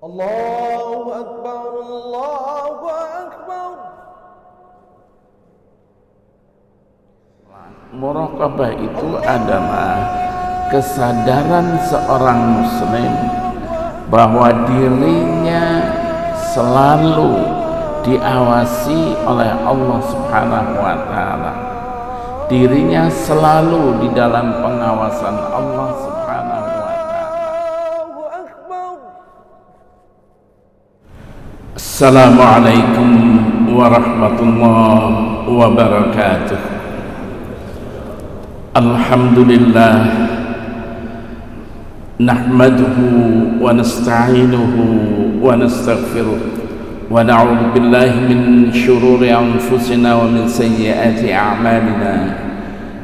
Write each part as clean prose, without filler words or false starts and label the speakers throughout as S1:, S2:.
S1: Allahu Akbar, Allahu Akbar.
S2: Muraqabah itu adalah kesadaran seorang muslim bahwa dirinya selalu diawasi oleh Allah Subhanahu wa taala. Dirinya selalu di dalam pengawasan Allah Subhanahu wa taala. Assalamualaikum warahmatullahi wabarakatuh. Alhamdulillah nahmaduhu wa nasta'inuhu wa nastaghfiruh wa na'udzu billahi min shururi anfusina wa min sayyiati a'malina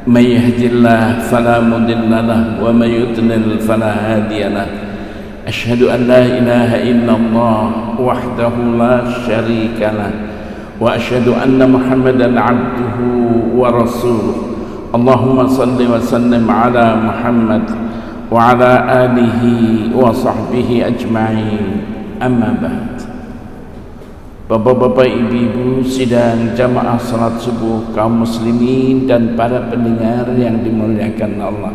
S2: may yahdihillahu fala mudilla lahu wa may yudlil fala hadiya lahu asyhadu an la ilaha illallah wahdahu la syarika lahu wa asyhadu anna muhammadan 'abduhu wa rasuluh. Allahumma salli wa sallim ala Muhammad wa ala alihi wa sahbihi ajma'in. Amma ba'd. Bapak-bapak, ibu-ibu sidang jamaah salat subuh kaum muslimin dan para pendengar yang dimuliakan Allah,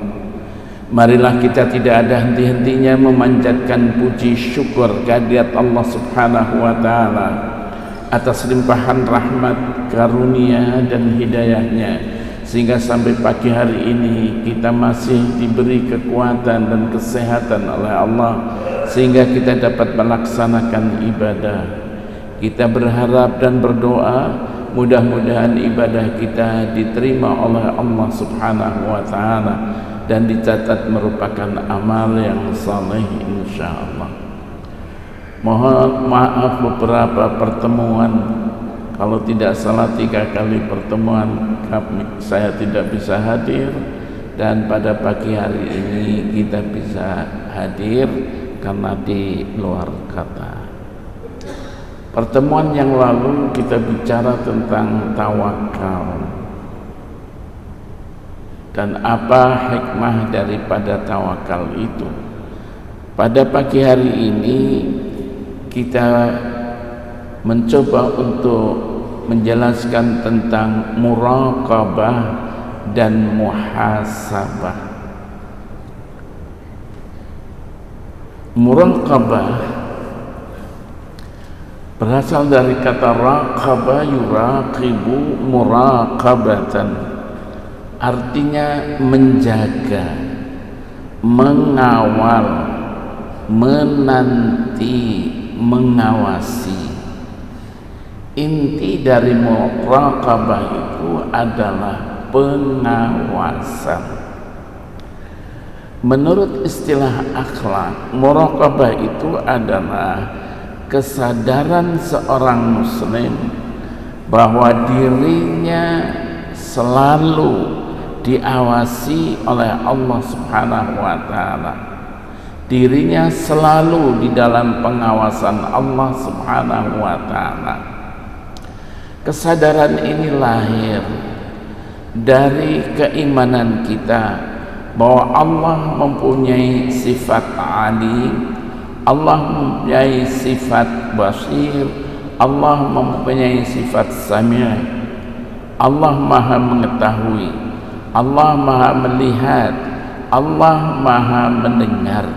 S2: marilah kita tidak ada henti-hentinya memanjatkan puji syukur kehadirat Allah Subhanahu wa taala atas limpahan rahmat, karunia dan hidayahnya, sehingga sampai pagi hari ini kita masih diberi kekuatan dan kesehatan oleh Allah sehingga kita dapat melaksanakan ibadah. Kita berharap dan berdoa mudah-mudahan ibadah kita diterima oleh Allah Subhanahu wa taala dan dicatat merupakan amal yang saleh insyaallah. Mohon maaf beberapa pertemuan, kalau tidak salah 3 kali pertemuan saya tidak bisa hadir, dan pada pagi hari ini kita bisa hadir karena di luar kota. Pertemuan yang lalu kita bicara tentang tawakal dan apa hikmah daripada tawakal itu. Pada pagi hari ini kita mencoba untuk menjelaskan tentang muraqabah dan muhasabah. Muraqabah berasal dari kata raqaba yuraqibu muraqabatan, artinya menjaga, mengawal, menanti, mengawasi. Inti dari muraqabah itu adalah pengawasan. Menurut istilah akhlak, muraqabah itu adalah kesadaran seorang muslim bahwa dirinya selalu diawasi oleh Allah Subhanahu wa taala. Dirinya selalu di dalam pengawasan Allah Subhanahu wa taala. Kesadaran ini lahir dari keimanan kita bahwa Allah mempunyai sifat alim, Allah mempunyai sifat basir, Allah mempunyai sifat sami', Allah maha mengetahui, Allah maha melihat, Allah maha mendengar.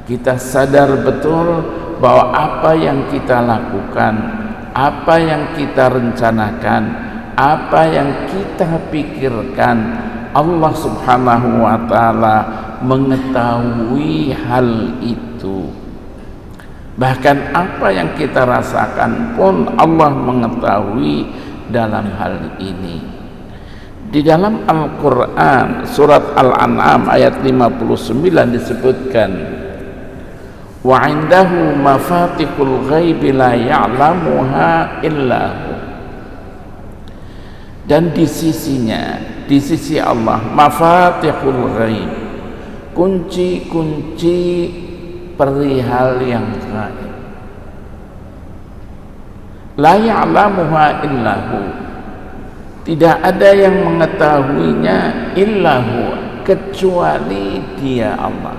S2: Kita sadar betul bahwa apa yang kita lakukan, apa yang kita rencanakan, apa yang kita pikirkan, Allah Subhanahu wa taala mengetahui hal itu. Bahkan apa yang kita rasakan pun Allah mengetahui dalam hal ini. Di dalam Al-Quran surat Al-An'am ayat 59 disebutkan, wa indahu mafatihul ghaibi la ya'lamuha illahu. Dan di sisinya, di sisi Allah, mafatihul ghaib, kunci-kunci perihal yang gaib, la ya'lamuha illahu, tidak ada yang mengetahuinya illahu kecuali Dia Allah.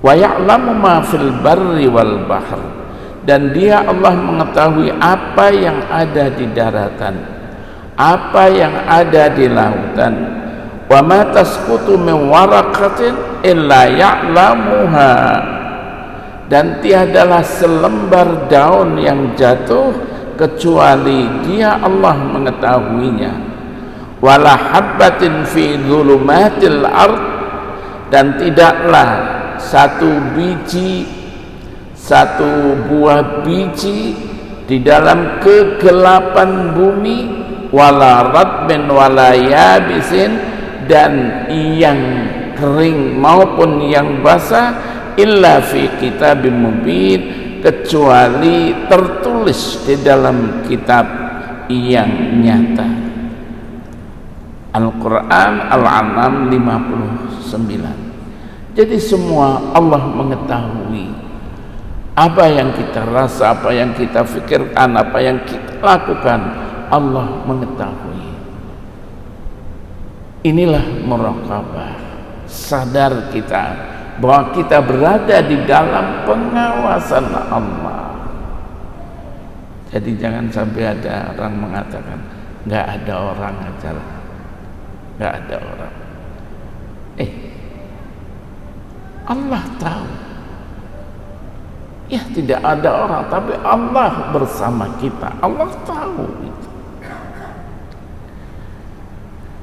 S2: wa ya'lamu ma fil barri wal bahr, dan dia Allah mengetahui apa yang ada di daratan, apa yang ada di lautan. Wa ma tasqutu min waraqatin illa ya'lamuha, dan tiadalah selembar daun yang jatuh kecuali dia Allah mengetahuinya. Wala habbatin fi dhulumatil ard, dan tidaklah satu buah biji di dalam kegelapan bumi, wala radbin wala yabisin, dan yang kering maupun yang basah, illa fi kitabim mubin, kecuali tertulis di dalam kitab yang nyata. Al-Quran Al-An'am 59. Jadi semua Allah mengetahui apa yang kita rasa, apa yang kita fikirkan, apa yang kita lakukan, Allah mengetahui. Inilah muraqabah, sadar kita bahwa kita berada di dalam pengawasan Allah. Jadi jangan sampai ada orang mengatakan nggak ada orang aja lah, nggak ada orang. Allah tahu. Ya, tidak ada orang, tapi Allah bersama kita. Allah tahu itu.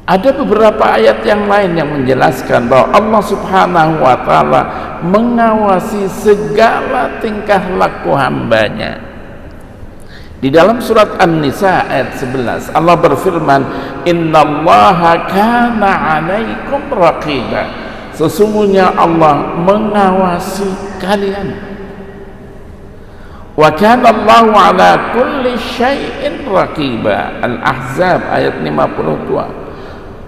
S2: Ada beberapa ayat yang lain yang menjelaskan bahwa Allah Subhanahu wa ta'ala mengawasi segala tingkah laku hambanya. Di dalam surat An-Nisa ayat 11 Allah berfirman, innallaha kana 'alaikum raqiba, sesungguhnya Allah mengawasi kalian. Wa kana Allahu 'ala kulli syai'in raqiba. Al-Ahzab ayat 52.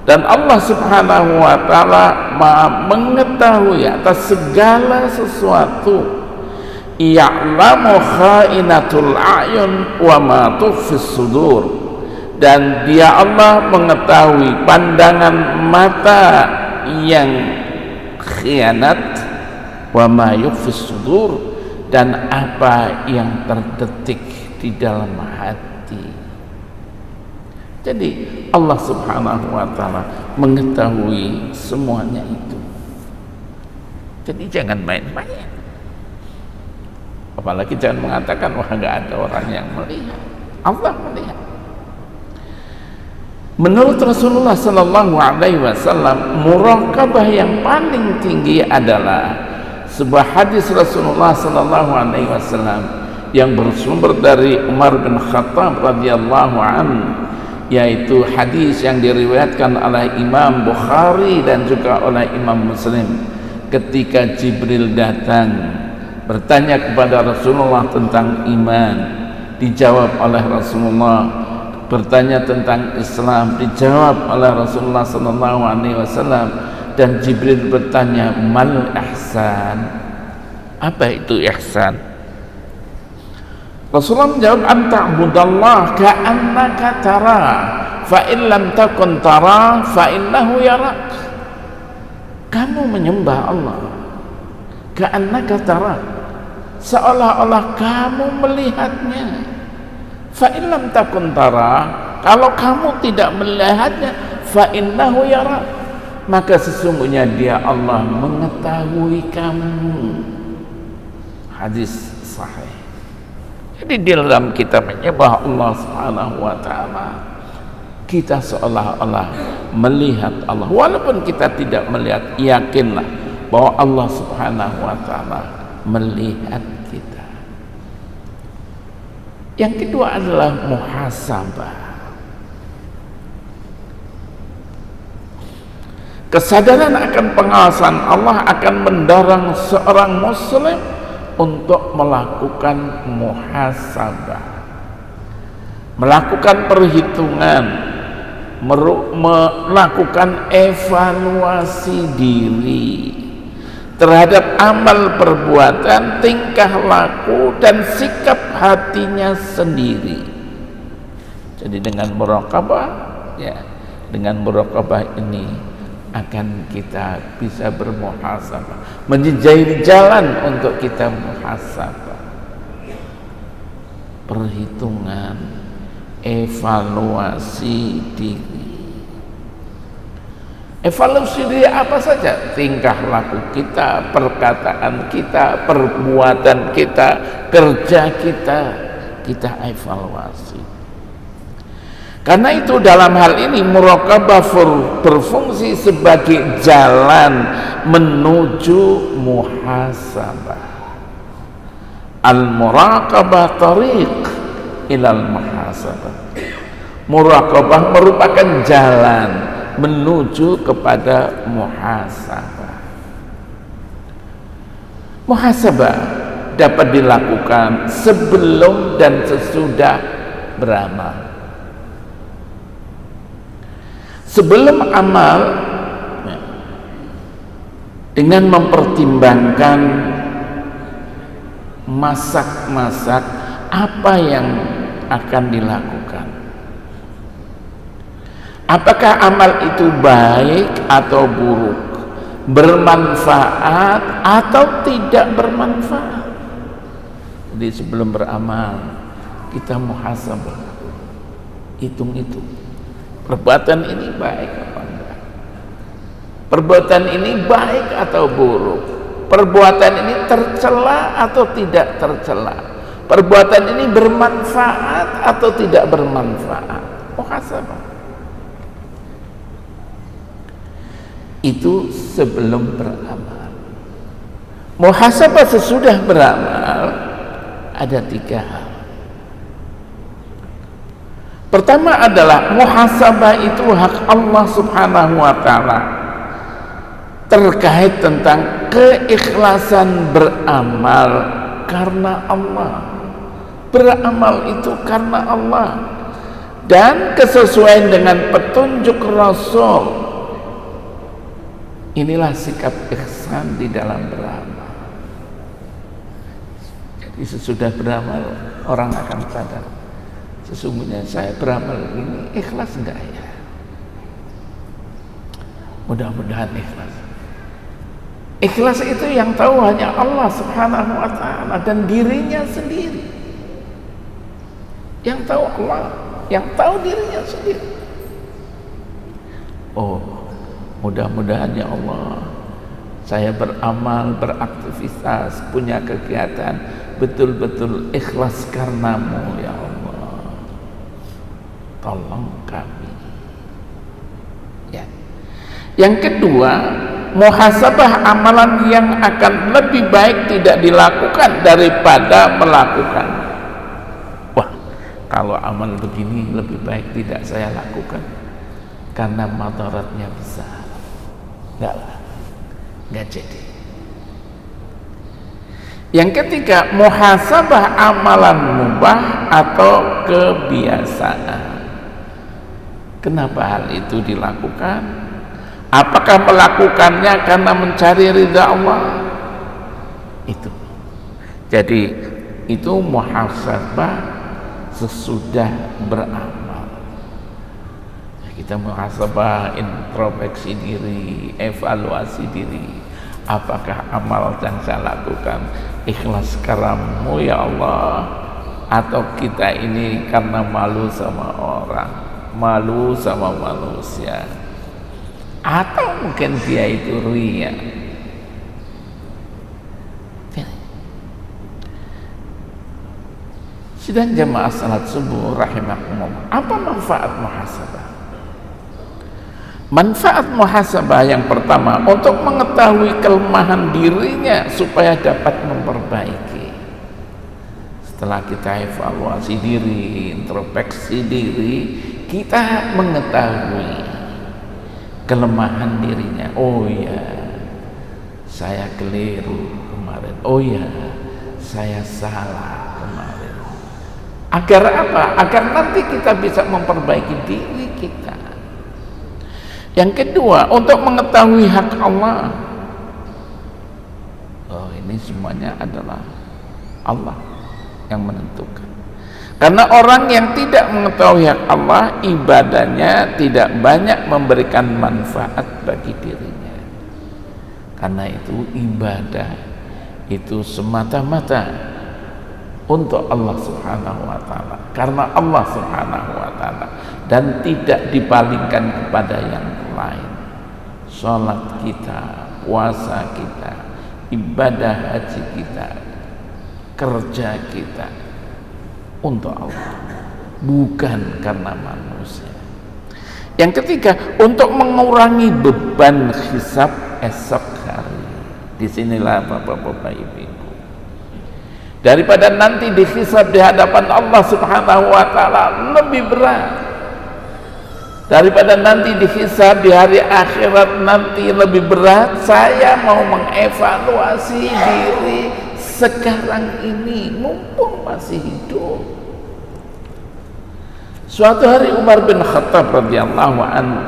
S2: Dan Allah Subhanahu wa ta'ala Maha mengetahui atas segala sesuatu. Ya'lamu kha'inatul a'yun wa ma tukhfis sudur, dan dia Allah mengetahui pandangan mata yang khianat, wa ma yukhfis sudur, dan apa yang terdetik di dalam hati. Jadi Allah Subhanahu wa ta'ala mengetahui semuanya itu. Jadi jangan main-main. Apalagi jangan mengatakan wah enggak ada orang yang melihat. Allah melihat. Menurut Rasulullah sallallahu alaihi wasallam, muraqabah yang paling tinggi adalah sebuah hadis Rasulullah sallallahu alaihi wasallam yang bersumber dari Umar bin Khattab radhiyallahu anhu, yaitu hadis yang diriwayatkan oleh Imam Bukhari dan juga oleh Imam Muslim. Ketika Jibril datang bertanya kepada Rasulullah tentang iman, dijawab oleh Rasulullah. Bertanya tentang Islam, dijawab oleh Rasulullah sallallahu alaihi wasallam. Dan Jibril bertanya, mal ihsan, apa itu ihsan? Rasulullah menjawab, anta'budallah ka'annaka tara, fa in lam takun tara fa innahu yarak. Kamu menyembah Allah ka'annaka tara, seolah-olah kamu melihatnya. Fa in lam takun tara, kalau kamu tidak melihatnya, fa innahu yarak, maka sesungguhnya dia Allah mengetahui kamu. Hadis sahih. Jadi di dalam kita menyembah Allah Subhanahu wa ta'ala, kita seolah-olah melihat Allah. Walaupun kita tidak melihat, yakinlah bahwa Allah Subhanahu wa ta'ala melihat kita. Yang kedua adalah muhasabah. Kesadaran akan pengawasan Allah akan mendorong seorang muslim untuk melakukan muhasabah, melakukan perhitungan, melakukan evaluasi diri terhadap amal perbuatan, tingkah laku, dan sikap hatinya sendiri. Jadi dengan muraqabah, ya, dengan muraqabah ini akan kita bisa bermuhasabah, menjadi jalan untuk kita muhasabah, perhitungan, evaluasi diri. Evaluasi diri apa saja? Tingkah laku kita, perkataan kita, perbuatan kita, kerja kita evaluasi. Karena itu dalam hal ini muraqabah berfungsi sebagai jalan menuju muhasabah. Al-muraqabah tariq ilal muhasabah. Muraqabah merupakan jalan menuju kepada muhasabah. Muhasabah dapat dilakukan sebelum dan sesudah beramal. Sebelum amal, dengan mempertimbangkan masak-masak apa yang akan dilakukan. Apakah amal itu baik atau buruk, bermanfaat atau tidak bermanfaat? Jadi sebelum beramal kita muhasabah, hitung-hitung perbuatan ini baik apa enggak, perbuatan ini baik atau buruk, perbuatan ini tercela atau tidak tercela, perbuatan ini bermanfaat atau tidak bermanfaat. Muhasabah itu sebelum beramal. Muhasabah sesudah beramal ada 3 hal. Pertama adalah muhasabah itu hak Allah Subhanahu wa ta'ala terkait tentang keikhlasan beramal karena Allah. Beramal itu karena Allah dan kesesuaian dengan petunjuk Rasul. Inilah sikap ihsan di dalam beramal. Jadi sesudah beramal orang akan sadar, sesungguhnya saya beramal ini ikhlas enggak ya? Mudah-mudahan ikhlas. Ikhlas itu yang tahu hanya Allah Subhanahu wa ta'ala dan dirinya sendiri. Yang tahu Allah, yang tahu dirinya sendiri. Oh, mudah-mudahan ya Allah, saya beramal, beraktivitas, punya kegiatan betul-betul ikhlas karenamu ya Allah. Tolong kami. Ya. Yang kedua, muhasabah amalan yang akan lebih baik tidak dilakukan daripada melakukan. Wah, kalau amal begini lebih baik tidak saya lakukan karena madaratnya besar. Enggak jadi. Yang ketiga, muhasabah amalan mubah atau kebiasaan. Kenapa hal itu dilakukan? Apakah melakukannya karena mencari ridha Allah? Itu. Jadi itu muhasabah sesudah beramal. Kita muhasabah, introspeksi diri, evaluasi diri. Apakah amal yang saya lakukan ikhlas karenamu ya Allah, atau kita ini karena malu sama orang, malu sama manusia, atau mungkin dia itu riya. Sidang jamaah salat subuh rahimakumullah, apa manfaat muhasabah? Manfaat muhasabah yang pertama, untuk mengetahui kelemahan dirinya supaya dapat memperbaiki. Setelah kita evaluasi diri, introspeksi diri, kita mengetahui kelemahan dirinya. Oh ya, saya keliru kemarin. Oh ya, saya salah kemarin. Agar apa? Agar nanti kita bisa memperbaiki diri kita. Yang kedua, untuk mengetahui hak Allah. Oh, ini semuanya adalah Allah yang menentukan. Karena orang yang tidak mengetahui hak Allah, ibadahnya tidak banyak memberikan manfaat bagi dirinya. Karena itu ibadah itu semata-mata untuk Allah Subhanahu wa taala, karena Allah Subhanahu wa taala, dan tidak dipalingkan kepada yang lain. Salat kita, puasa kita, ibadah haji kita, kerja kita untuk Allah, bukan karena manusia. Yang ketiga, untuk mengurangi beban hisab esok hari. Disinilah Bapak-bapak Ibu-ibu, daripada nanti dihisab di hadapan Allah Subhanahu wa taala lebih berat, daripada nanti dihisab di hari akhirat nanti lebih berat, saya mau mengevaluasi diri sekarang ini mumpung masih hidup. Suatu hari Umar bin Khattab radhiyallahu anhu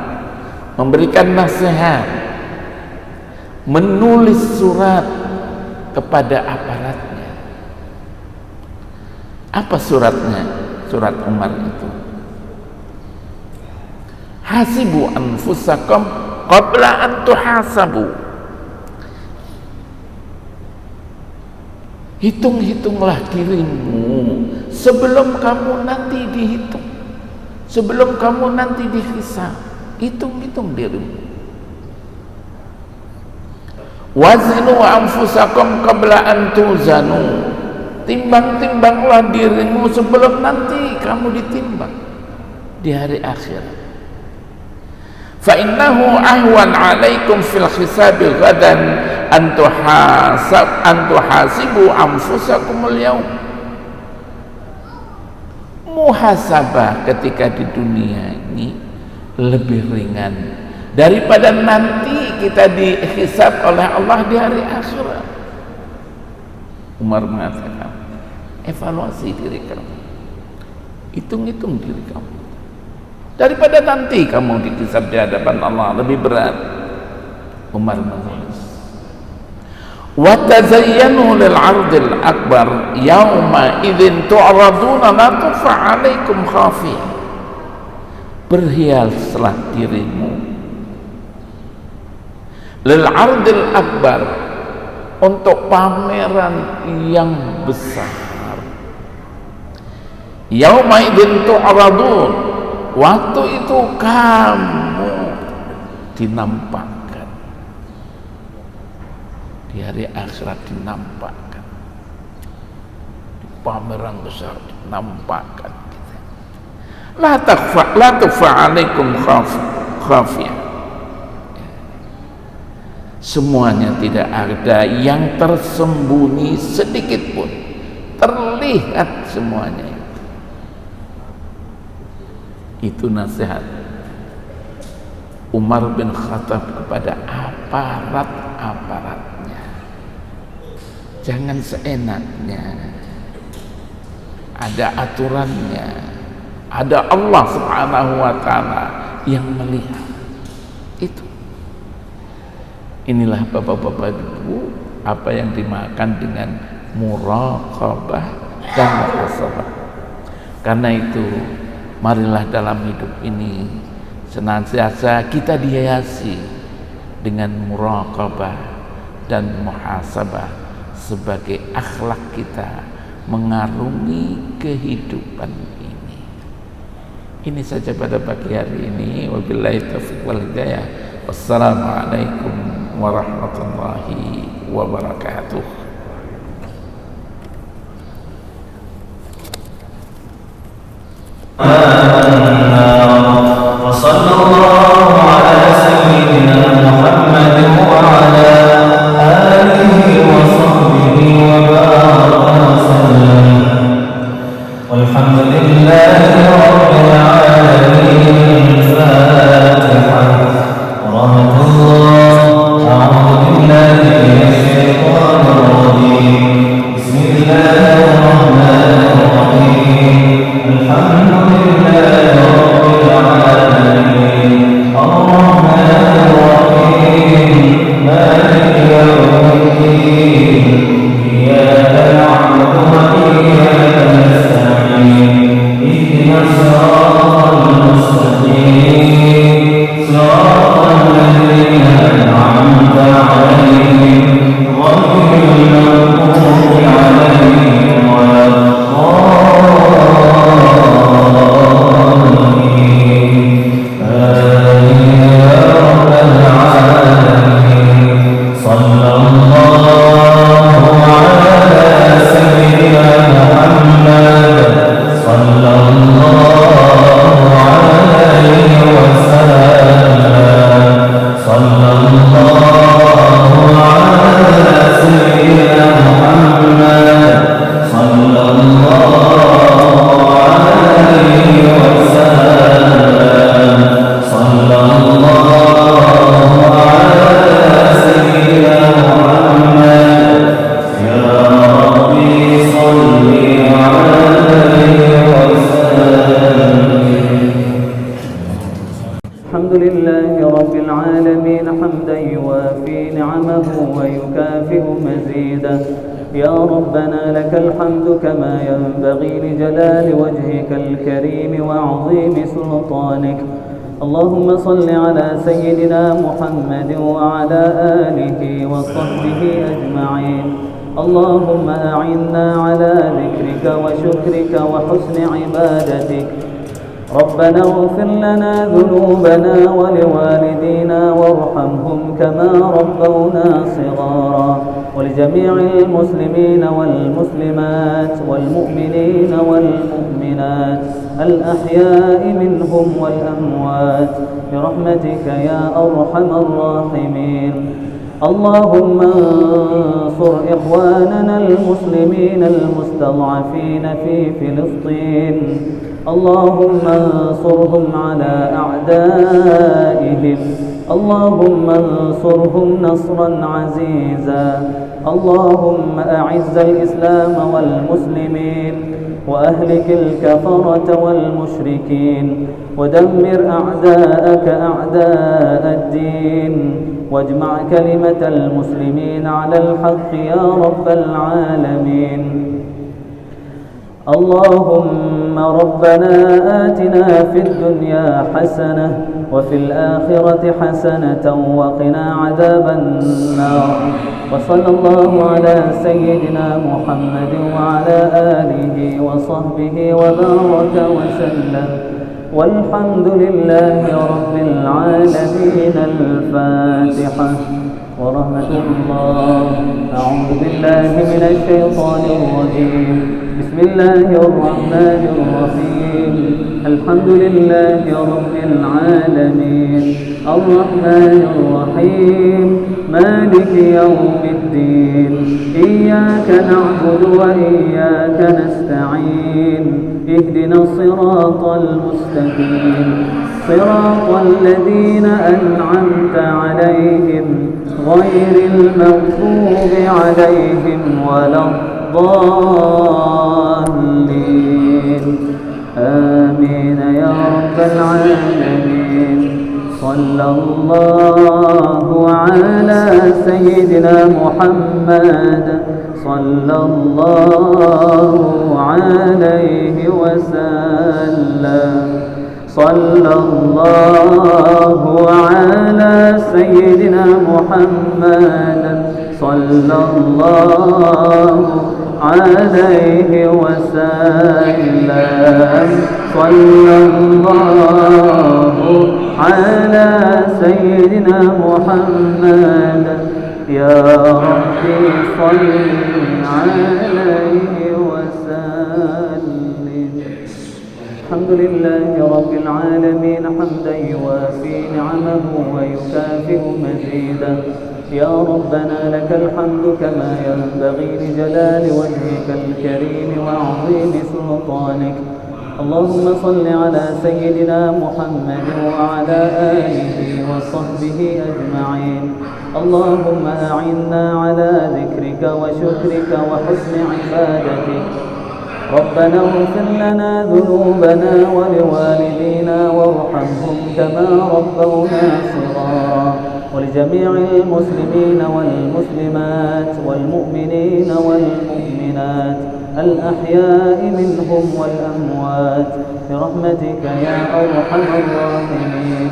S2: memberikan nasihat, menulis surat kepada aparatnya. Apa suratnya? Surat Umar itu, hasibu anfusakum qabla an tuhasabu. Hitung-hitunglah dirimu sebelum kamu nanti dihitung, sebelum kamu nanti dihisab. Hitung-hitung dirimu. Wazinu anfusakum qabla an tuzanu. Timbang-timbanglah dirimu sebelum nanti kamu ditimbang di hari akhirat. Fa innahu ahwan 'alaikum fil hisabi ghadan an tuhasibu anfusakumul yaum. Muhasabah ketika di dunia ini lebih ringan daripada nanti kita dihisab oleh Allah di hari akhirat. Umar mengatakan, evaluasi diri kamu, hitung-hitung diri kamu, daripada nanti kamu dihisab di hadapan Allah lebih berat. Umar menulis, wa tazayyanu lil 'ardil akbar yauma idzin tu'raduna la tufa 'alaikum khafiyah. Berhiaslah dirimu lil 'ardil akbar, untuk pameran yang besar. Yauma idzin tu'radun, waktu itu kamu dinampakkan, di hari akhirat dinampakkan, di pameran besar dinampakkan kita. La tukhfa 'alaikum khafiyah. Semuanya tidak ada yang tersembunyi sedikit pun, terlihat semuanya. Itu nasihat Umar bin Khattab kepada aparat-aparatnya. Jangan seenaknya, ada aturannya, ada Allah Subhanahu wa taala yang melihat. Itu, inilah Bapak-bapak Ibu, apa yang dimakan dengan muraqabah dan muhasabah. Karena itu, marilah dalam hidup ini senantiasa kita dihiasi dengan muraqabah dan muhasabah sebagai akhlak kita mengarungi kehidupan ini. Ini saja pada pagi hari ini. Wabillahi taufiq wal hidayah. Wassalamualaikum warahmatullahi wabarakatuh.
S3: وصلى الله على سيدنا محمد وعلى آله وصحبه وبارك وسلم والحمد لله رب العالمين. الفاتحة. ورحمة الله. أعوذ بالله من الشيطان الرجيم. بسم الله الرحمن الرحيم. الحمد لله
S4: كما ينبغي لجلال وجهك الكريم وعظيم سلطانك. اللهم صل على سيدنا محمد وعلى آله وصحبه أجمعين. اللهم أعنا على ذكرك وشكرك وحسن عبادتك. ربنا اغفر لنا ذنوبنا ولوالدينا وارحمهم كما ربونا صغارا، ولجميع المسلمين والمسلمات والمؤمنين والمؤمنات الأحياء منهم والأموات برحمتك يا أرحم الراحمين. اللهم انصر إخواننا المسلمين المستضعفين في فلسطين. اللهم انصرهم على أعدائهم. اللهم انصرهم نصرا عزيزا. اللهم أعز الإسلام والمسلمين وأهلك الكفرة والمشركين، ودمر أعداءك أعداء الدين، واجمع كلمة المسلمين على الحق يا رب العالمين. اللهم ربنا آتنا في الدنيا حسنة وفي الآخرة حسنة وقنا عذاب النار. وصلى الله على سيدنا محمد وعلى آله وصحبه وبارك وسلم، والحمد لله رب العالمين. الفاتحة. ورحمة الله. أعوذ بالله من الشيطان الرجيم. بسم الله الرحمن الرحيم. الحمد لله رب العالمين الرحمن الرحيم مالك يوم الدين. إياك نعبد وإياك نستعين. اهدنا الصراط المستقيم صراط الذين أنعمت عليهم غير المغضوب عليهم ولا الضالين. آمين يا رب العالمين. صلى الله على سيدنا محمد صلى الله عليه وسلم. صلى الله على سيدنا محمد صلى الله عليه وسلم. صلى الله على سيدنا محمد. يا ربي صل عليه وسلم. الحمد لله رب العالمين حمدا يوافي نعمه ويكافئ مزيدا. يا ربنا لك الحمد كما ينبغي لجلال وجهك الكريم وعظيم سلطانك. اللهم صل على سيدنا محمد وعلى آله وصحبه أجمعين. اللهم أعنا على ذكرك وشكرك وحسن عبادتك. ربنا اغفر لنا ذنوبنا ولوالدينا وارحمهم كما ربونا صغارا، ولجميع المسلمين والمسلمات والمؤمنين والمؤمنات الأحياء منهم والأموات برحمتك يا أرحم الراحمين.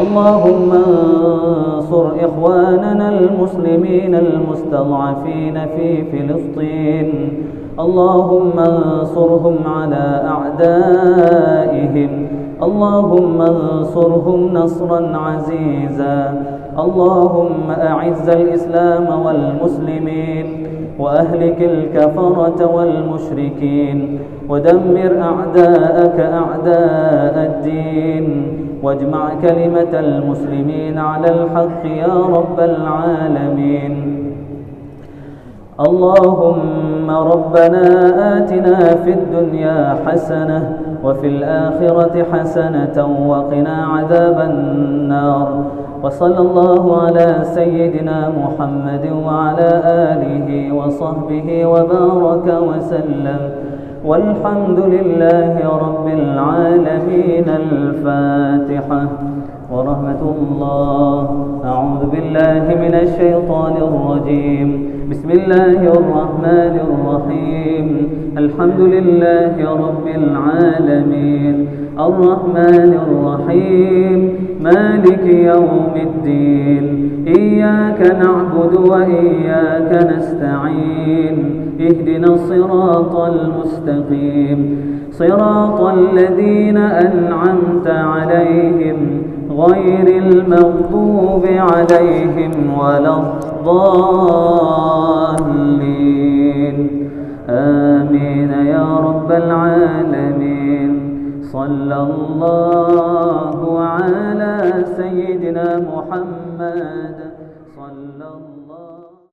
S4: اللهم انصر إخواننا المسلمين المستضعفين في فلسطين. اللهم انصرهم على أعدائهم. اللهم انصرهم نصرا عزيزا. اللهم أعز الإسلام والمسلمين وأهلك الكفرة والمشركين، ودمر أعداءك أعداء الدين، واجمع كلمة المسلمين على الحق يا رب العالمين. اللهم ربنا آتنا في الدنيا حسنة وفي الآخرة حسنة وقنا عذاب النار. وصلى الله على سيدنا محمد وعلى آله وصحبه وبارك وسلم، والحمد لله رب العالمين. الفاتحة. ورحمة الله. أعوذ بالله من الشيطان الرجيم. بسم الله الرحمن الرحيم الحمد لله رب العالمين الرحمن الرحيم مالك يوم الدين إياك نعبد وإياك نستعين اهدنا الصراط المستقيم صراط الذين أنعمت عليهم غير المغضوب عليهم ولا الضالين آمين يا رب العالمين صلى الله على سيدنا محمد صلى الله